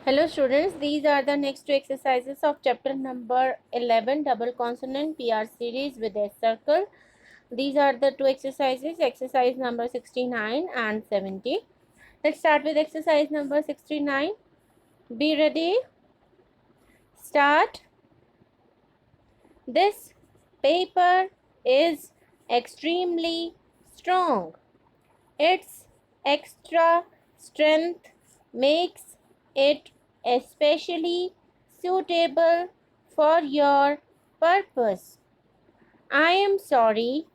Hello students, these are the next two exercises of chapter number 11 double consonant PR series with a circle. These are the two exercises, exercise number 69 and 70. Let's start with exercise number 69. Be ready. Start. This paper is extremely strong. Its extra strength makes it especially suitable for your purpose. I am sorry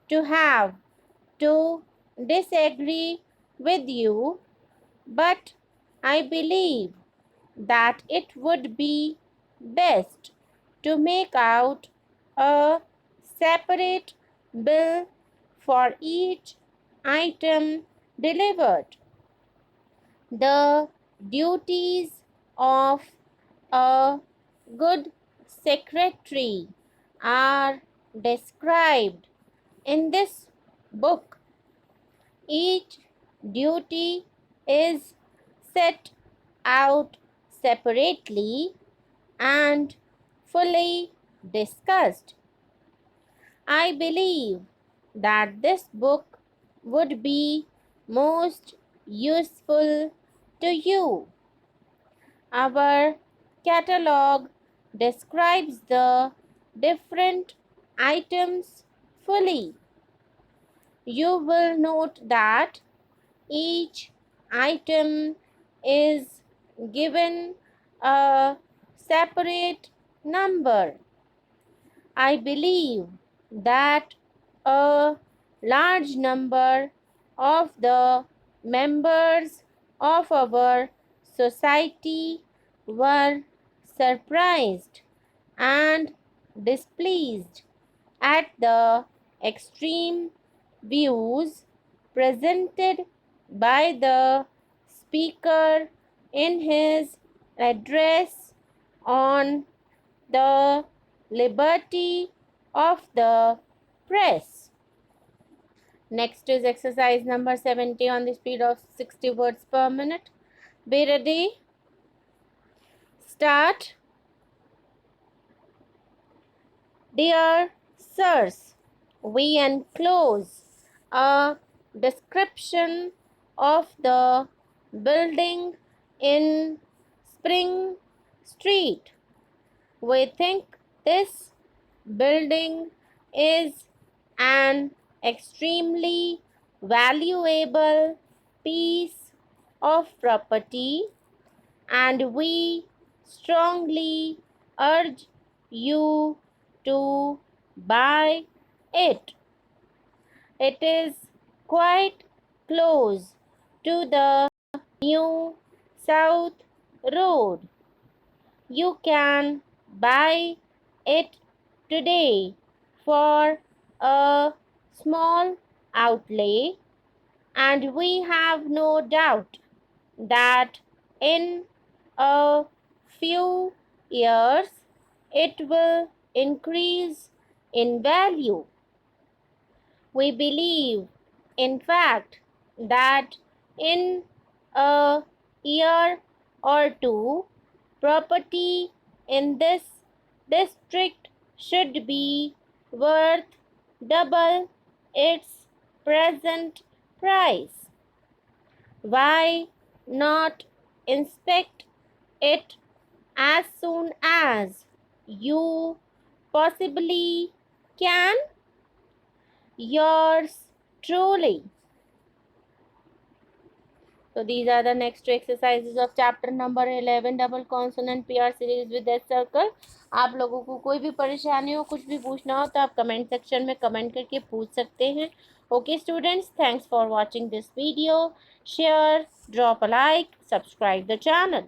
to have to disagree with you, but I believe that it would be best to make out a separate bill for each item delivered. The duties of a good secretary are described in this book. Each duty is set out separately and fully discussed. I believe that this book would be most useful to you. Our catalog describes the different items fully. You will note that each item is given a separate number. I believe that a large number of the members of our society were surprised and displeased at the extreme views presented by the speaker in his address on the liberty of the press. Next is exercise number 70 on the speed of 60 words per minute. Be ready. Start. Dear sirs, we enclose a description of the building in Spring Street. We think this building is an extremely valuable piece of property, and we strongly urge you to buy it. It is quite close to the New South Road. You can buy it today for a small outlay, and we have no doubt that in a few years it will increase in value. We believe, in fact, that in a year or two, property in this district should be worth double its present price. Why not inspect it as soon as you possibly can? Yours truly. So these are the next two exercises of chapter number 11 double consonant PR series with that circle. आप लोगों को कोई भी परेशानी हो, कुछ भी पूछना हो तो आप कमेंट सेक्शन में कमेंट करके पूछ सकते हैं. Okay students, thanks for watching this video. Share, drop a like, subscribe the channel.